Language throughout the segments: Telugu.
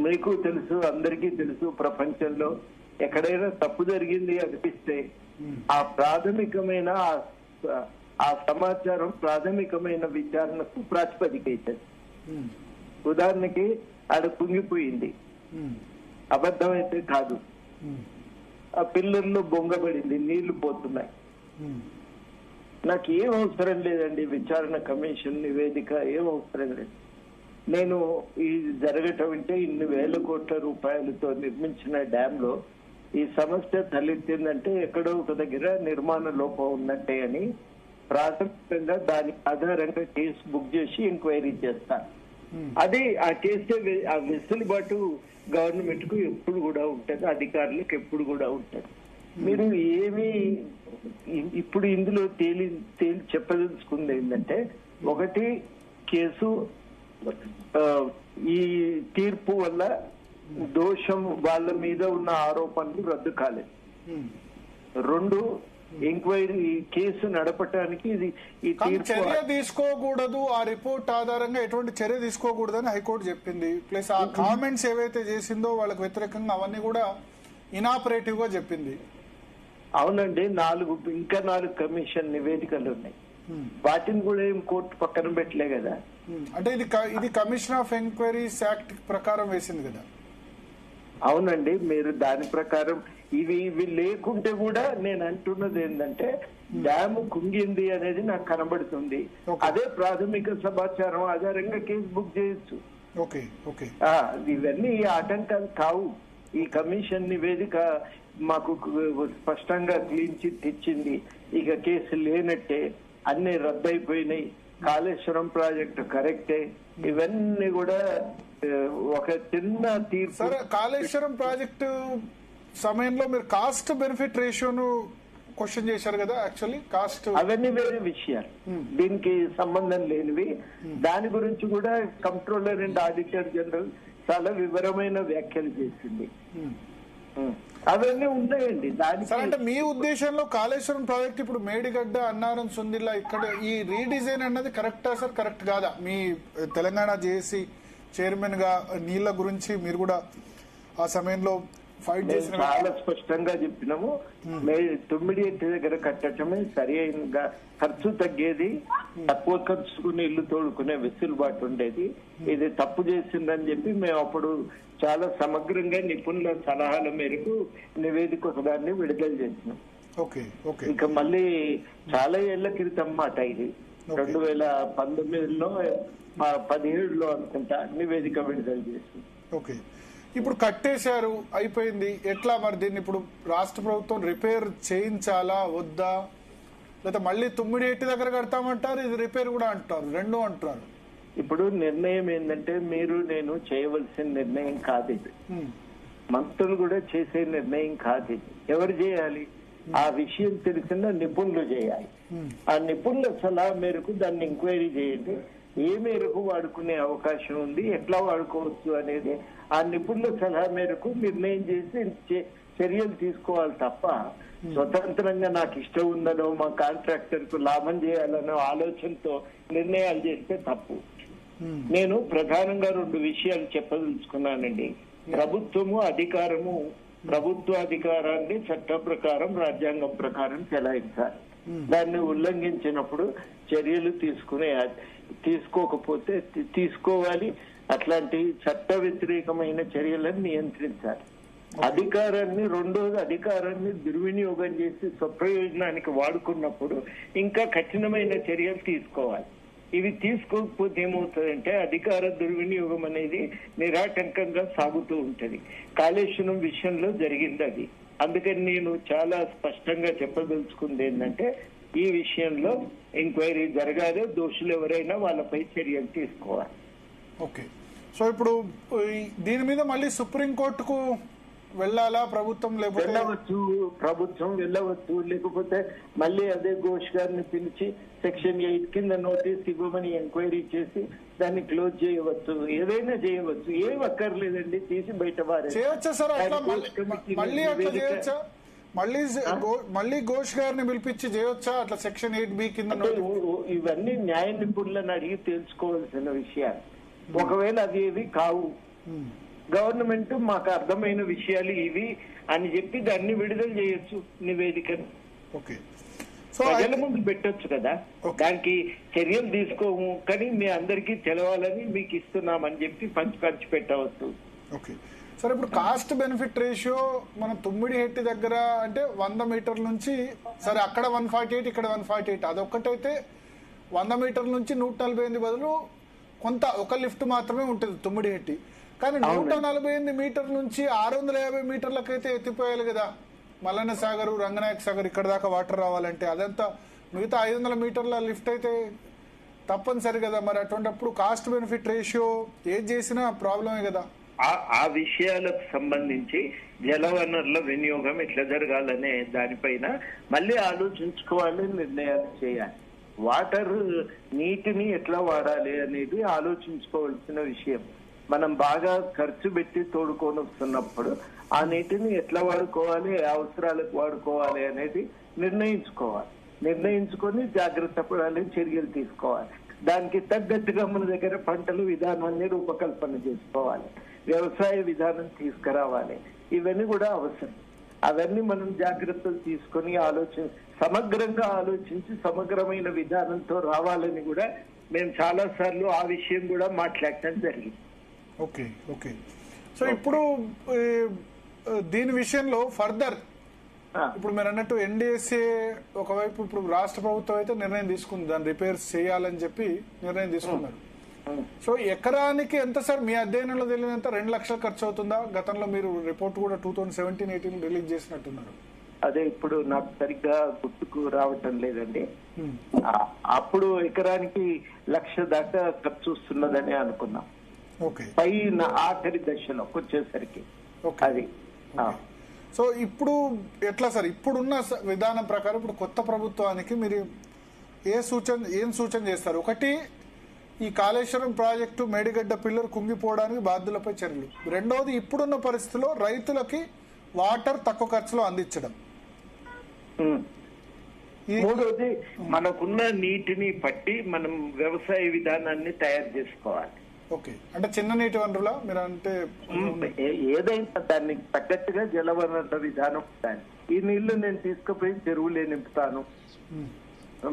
మీకు తెలుసు, అందరికీ తెలుసు, ప్రపంచంలో ఎక్కడైనా తప్పు జరిగింది అనిపిస్తే ఆ ప్రాథమికమైన ఆ సమాచారం ప్రాథమికమైన విచారణకు ప్రాతిపదిక అవుతుంది. ఉదాహరణకి ఆడ కుంగిపోయింది, అబద్ధమైతే కాదు. ఆ పిల్లల్లో బొంగబడింది, నీళ్లు పోతున్నాయి. నాకు ఏం అవసరం లేదండి విచారణ కమిషన్ నివేదిక, ఏం అవసరం లేదు. నేను ఈ జరగటం అంటే ఇన్ని వేల కోట్ల రూపాయలతో నిర్మించిన డ్యామ్ లో ఈ సమస్య తలెత్తిందంటే ఎక్కడో ఒక దగ్గర నిర్మాణ లోపం ఉన్నట్టే అని ప్రాథమికంగా దాని ఆధారంగా కేసు బుక్ చేసి ఎంక్వైరీ చేస్తాను. అది ఆ చేసే ఆ వెసులుబాటు గవర్నమెంట్ కు ఎప్పుడు కూడా ఉంటుంది, అధికారులకు ఎప్పుడు కూడా ఉంటుంది. మీరు ఏమి ఇప్పుడు ఇందులో తేలి చెప్పదలుచుకుంది ఏంటంటే, ఒకటి కేసు ఈ తీర్పు వల్ల దోషం వాళ్ళ మీద ఉన్న ఆరోపణలు రద్దు కాలేదు. రెండు, ఎంక్వైరీ కేసు నడపటానికి ఇది ఈ తీర్పు చర్య తీసుకోకూడదు, ఆ రిపోర్ట్ ఆధారంగా ఎటువంటి చర్య తీసుకోకూడదని హైకోర్టు చెప్పింది. ప్లస్ ఆ కామెంట్స్ ఏవైతే చేసిందో వాళ్ళకి వ్యతిరేకంగా అవన్నీ కూడా ఇనాపరేటివ్ గా చెప్పింది. అవునండి, ఇంకా 4 కమిషన్ నివేదికలు ఉన్నాయి. వాటిని కూడా ఏం కోర్టు పక్కన పెట్టలే కదా. అంటే ఇది కమిషన్ ఆఫ్ ఎంక్వైరీస్ యాక్ట్ ప్రకారం వేసింది కదా. అవునండి, మీరు దాని ప్రకారం ఇవి లేకుంటే కూడా నేను అంటున్నది ఏంటంటే, డ్యాము కుంగింది అనేది నాకు కనబడుతుంది. అదే ప్రాథమిక సమాచారం ఆధారంగా కేసు బుక్ చేయొచ్చు. ఇవన్నీ ఆటంకాలు కావు. ఈ కమిషన్ నివేదిక మాకు స్పష్టంగా క్లీన్ చిట్ ఇచ్చింది. ఇక కేసు లేనట్టే, అన్ని రద్దయిపోయినాయి, కాళేశ్వరం ప్రాజెక్టు కరెక్టే, ఇవన్నీ కూడా ఒక చిన్న తీర్పు. సరే, కాళేశ్వరం ప్రాజెక్టు సమయంలో మీరు కాస్ట్ బెనిఫిట్ రేషియోను క్వశ్చన్ చేశారు కదా. యాక్చువల్లీ కాస్ట్ అవన్నీ వేరే విషయాలు, దీనికి సంబంధం లేనివి. దాని గురించి కూడా కంట్రోలర్ అండ్ ఆడిటర్ జనరల్ చాలా వివరమైన వ్యాఖ్యలు చేసింది. అవన్నీ ఉన్నాయండి. అంటే మీ ఉద్దేశంలో కాళేశ్వరం ప్రాజెక్ట్ ఇప్పుడు మేడిగడ్డ, అన్నారం, సుందిల్లా ఇక్కడ ఈ రీడిజైన్ అన్నది కరెక్టా సార్, కరెక్ట్ కాదా? మీ తెలంగాణ జేఏసీ చైర్మన్ గా నీళ్ల గురించి మీరు కూడా ఆ సమయంలో ఫైట్ చేసిన చాలా స్పష్టంగా చెప్పినాము. తొమ్మిడి దగ్గర కట్టడమే సరి అయిన, ఖర్చు తగ్గేది, తక్కువ ఖర్చుకు నీళ్లు తోడుకునే వెసులుబాటు ఉండేది. ఇది తప్పు చేసిందని చెప్పి మేము అప్పుడు చాలా సమగ్రంగా నిపుణుల సలహాల మేరకు నివేదిక ఒకదాన్ని విడుదల చేసినాం. ఇక మళ్ళీ చాలా ఏళ్ల క్రితం మాట ఇది, 2019లో 17లో అనుకుంటా నివేదిక విడుదల చేసింది. ఇప్పుడు కట్టేశారు, అయిపోయింది. ఎట్లా మరి దీన్ని ఇప్పుడు రాష్ట్ర ప్రభుత్వం రిపేర్ చేయించాలా వద్దా, లేదా మళ్ళీ తుమ్మిడి ఎట్టి దగ్గర కడతామంటారు, ఇది రిపేర్ కూడా అంటారు, రెండు అంటారు. ఇప్పుడు నిర్ణయం ఏంటంటే, మీరు నేను చేయవలసిన నిర్ణయం కాదు ఇది, మంత్రులు కూడా చేసే నిర్ణయం కాదు ఇది. ఎవరు చేయాలి? ఆ విషయం తెలిసిన నిపుణులు చేయాలి. ఆ నిపుణుల సలహా మేరకు దాన్ని ఎంక్వైరీ చేయండి. ఏ మేరకు వాడుకునే అవకాశం ఉంది, ఎట్లా వాడుకోవచ్చు అనేది ఆ నిపుణుల సలహా మేరకు నిర్ణయం చేసి చర్యలు తీసుకోవాలి తప్ప, స్వతంత్రంగా నాకు ఇష్టం ఉందనో మా కాంట్రాక్టర్ కు లాభం చేయాలనో ఆలోచనతో నిర్ణయాలు చేస్తే తప్పు. నేను ప్రధానంగా 2 విషయాలు చెప్పదలుచుకున్నానండి. ప్రభుత్వము అధికారము, ప్రభుత్వ అధికారాన్ని చట్ట ప్రకారం, రాజ్యాంగం ప్రకారం చెలాయించాలి. దాన్ని ఉల్లంఘించినప్పుడు చర్యలు తీసుకోకపోతే తీసుకోవాలి. అట్లాంటి చట్ట వ్యతిరేకమైన చర్యలను నియంత్రించాలి. అధికారాన్ని దుర్వినియోగం చేసి స్వప్రయోజనానికి వాడుకున్నప్పుడు ఇంకా కఠినమైన చర్యలు తీసుకోవాలి. ఇవి తీసుకోకపోతే ఏమవుతుందంటే, అధికార దుర్వినియోగం అనేది నిరాటంకంగా సాగుతూ ఉంటది. కాళేశ్వరం విషయంలో జరిగింది అది. అందుకని నేను చాలా స్పష్టంగా చెప్పదలుచుకుంది ఏంటంటే, ఈ విషయంలో ఎంక్వైరీ జరగాలి, దోషులు ఎవరైనా వాళ్ళపై చర్యలు తీసుకోవాలి. సో ఇప్పుడు దీని మీద మళ్ళీ సుప్రీంకోర్టుకు వెళ్ళాలా ప్రభుత్వం? ప్రభుత్వం వెళ్ళవచ్చు. లేకపోతే మళ్ళీ అదే ఘోష్ గారిని పిలిచి సెక్షన్ 8 కింద నోటీస్ ఇవ్వమని ఎంక్వైరీ చేసి దాన్ని క్లోజ్ చేయవచ్చు. ఏదైనా చేయవచ్చు, ఏం అక్కర్లేదండి తీసి బయట చేయొచ్చా సార్? మళ్ళీ ఘోష్ గారిని పిలిపించి చేయొచ్చా అట్లా సెక్షన్ 8B కింద? ఇవన్నీ న్యాయ నిపుణులను అడిగి తెలుసుకోవాల్సిన విషయాలు. ఒకవేళ అవి ఏవి కావు, గవర్నమెంట్ మాకు అర్థమైన విషయాలు ఇవి అని చెప్పి దాన్ని విడుదల చేయొచ్చు నివేదికను. ఓకే. ప్రజల ముందు పెట్టొచ్చు కదా. దానికి చర్యలు తీసుకోము, కానీ మీ అందరికీ తెలవాలని మీకు ఇస్తున్నామని చెప్పి పంచి పెట్టవచ్చు. ఓకే సార్, ఇప్పుడు కాస్ట్ బెనిఫిట్ రేషియో మన తుమ్మిడిహెట్టి దగ్గర అంటే 100 మీటర్ల నుంచి, సరే అక్కడ 148 ఇక్కడ 148, అదొక్కటైతే 100 మీటర్ల నుంచి 148 బదులు కొంత ఒక లిఫ్ట్ మాత్రమే ఉంటుంది తుమ్మిడిహెట్టి. కానీ 148 మీటర్ల నుంచి 650 మీటర్లకైతే ఎత్తిపోయాలి కదా మల్లన్న సాగర్, రంగనాయక సాగర్, ఇక్కడ దాకా వాటర్ రావాలంటే. అదంతా మిగతా 500 మీటర్ల లిఫ్ట్ అయితే తప్పనిసరి కదా. మరి అటువంటిప్పుడు కాస్ట్ బెనిఫిట్ రేషియో ఏది చేసినా ప్రాబ్లమే కదా. ఆ విషయాలకు సంబంధించి జలవనరుల వినియోగం ఎట్లా జరగాలనే దానిపైన మళ్ళీ ఆలోచించుకోవాలి, నిర్ణయాలు చేయాలి. వాటర్ నీటిని ఎట్లా వాడాలి అనేది ఆలోచించుకోవాల్సిన విషయం. మనం బాగా ఖర్చు పెట్టి తోడుకొని వస్తున్నప్పుడు ఆ నీటిని ఎట్లా వాడుకోవాలి, అవసరాలకు వాడుకోవాలి అనేది నిర్ణయించుకొని జాగ్రత్త పడాలి, చర్యలు తీసుకోవాలి. దానికి తగ్గట్టుగా మన దగ్గర పంటల విధానాన్ని రూపకల్పన చేసుకోవాలి, వ్యవసాయ విధానం తీసుకురావాలి. ఇవన్నీ కూడా అవసరం. అవన్నీ మనం జాగ్రత్తలు తీసుకొని సమగ్రంగా ఆలోచించి సమగ్రమైన విధానంతో రావాలని కూడా మేము చాలా సార్లు ఆ విషయం కూడా మాట్లాడటం జరిగింది. Okay okay. సో ఇప్పుడు దీని విషయంలో ఫర్దర్ ఇప్పుడు మీరు అన్నట్టు ఎన్డీఎస్ఏ ఒకవైపు ఇప్పుడు రాష్ట్ర ప్రభుత్వం అయితే నిర్ణయం తీసుకుంది, దాన్ని రిపేర్స్ చేయాలని చెప్పి నిర్ణయం తీసుకున్నారు. సో ఎకరానికి ఎంత సార్ మీ అధ్యయనంలో తెలియదంత 2 లక్షలు ఖర్చు అవుతుందా? గతంలో మీరు రిపోర్ట్ కూడా 2017-18 రిలీజ్ చేసినట్టున్నారు. అదే ఇప్పుడు నాకు సరిగ్గా గుర్తుకు రావటం లేదండి. అప్పుడు ఎకరానికి 1 లక్ష దాకా ఖర్చు వస్తున్నదని అనుకున్నాం. పైన ఆఖరి దశలో వచ్చేసరికి అది. సో ఇప్పుడు ఎట్లా సార్, ఇప్పుడున్న విధానం ప్రకారం ఇప్పుడు కొత్త ప్రభుత్వానికి మీరు ఏం సూచన చేస్తారు? ఒకటి, ఈ కాళేశ్వరం ప్రాజెక్టు మేడిగడ్డ పిల్లర్ కుంగిపోవడానికి బాధ్యులపై చర్యలు. రెండవది, ఇప్పుడున్న పరిస్థితిలో రైతులకి వాటర్ తక్కువ ఖర్చులో అందించడం. మూడోది, మనకున్న నీటిని పట్టి మనం వ్యవసాయ విధానాన్ని తయారు చేసుకోవాలి. ఓకే, అంటే చిన్న నీటి వనరులా మీరు అంటే ఏదైనా దానికి తగ్గట్టుగా జలవనరుల విధానం ఉండాలి. ఈ నీళ్లు నేను తీసుకుపోయి చెరువులే నింపుతాను,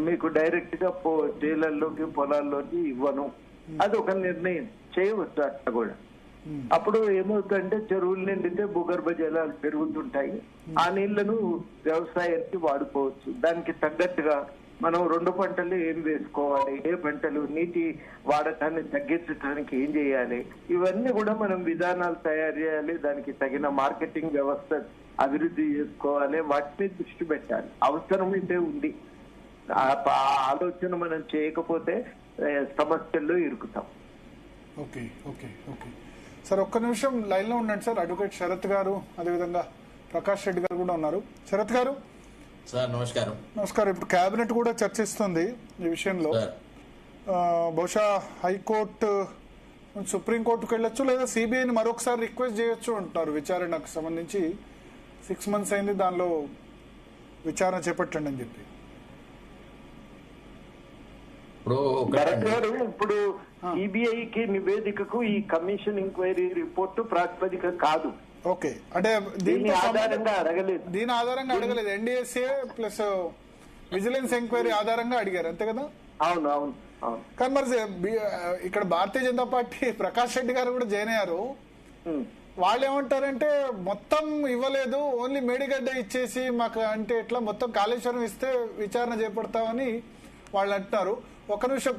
మీకు డైరెక్ట్ గా చేలల్లోకి పొలాల్లోకి ఇవ్వను, అది ఒక నిర్ణయం చేయవచ్చు. అట్లా కూడా అప్పుడు ఏమవుతుందంటే చెరువులు నిండితే భూగర్భ జలాలు పెరుగుతుంటాయి, ఆ నీళ్లను వ్యవసాయానికి వాడుకోవచ్చు. దానికి తగ్గట్టుగా మనం 2 పంటలు ఏం వేసుకోవాలి, ఏ పంటలు నీటి వాడకాన్ని తగ్గించడానికి ఏం చేయాలి, ఇవన్నీ కూడా మనం విధానాలు తయారు చేయాలి. దానికి తగిన మార్కెటింగ్ వ్యవస్థ అభివృద్ధి చేసుకోవాలి, వాటిని దృష్టి పెట్టాలి. అవసరమైతే ఉంది, ఆలోచన మనం చేయకపోతే సమస్యల్లో ఇరుకుతాం. ఓకే ఓకే ఓకే సార్, ఒక్క నిమిషం లైన్ లో ఉండండి సార్. అడ్వకేట్ శరత్ గారు, అదేవిధంగా ప్రకాష్ రెడ్డి గారు కూడా ఉన్నారు. శరత్ గారు సార్ నమస్కారం. నమస్కారం. ఇప్పుడు కేబినెట్ కూడా చర్చిస్తుంది ఈ విషయంలో. బహుశా హైకోర్టు సుప్రీంకోర్టుకు వెళ్ళొచ్చు, లేదా సిబిఐని మరొకసారి రిక్వెస్ట్ చేయొచ్చు అంటున్నారు. విచారణకు సంబంధించి 6 months అయింది, దానిలో విచారణ చేపట్టండి అని చెప్పి. ఇప్పుడు సిబిఐకి నివేదికకు ఈ కమిషన్ ఎంక్వైరీ రిపోర్టు ప్రాతిపదిక కాదు. ఓకే, అంటే దీని ఆధారంగా అడగలేదు. ఎన్డీఎస్ఏ ప్లస్ విజిలెన్స్ ఎంక్వైరీ ఆధారంగా అడిగారు, అంతే కదా? అవును అవును అవును. కానీ మరి ఇక్కడ భారతీయ జనతా పార్టీ ప్రకాష్ రెడ్డి గారు కూడా జాయిన్ అయ్యారు. వాళ్ళు ఏమంటారంటే మొత్తం ఇవ్వలేదు, ఓన్లీ మేడిగడ్డ ఇచ్చేసి మాకు అంటే ఎట్లా, మొత్తం కాళేశ్వరం ఇస్తే విచారణ చేపడతామని వాళ్ళు అంటున్నారు. ఒక నిమిషం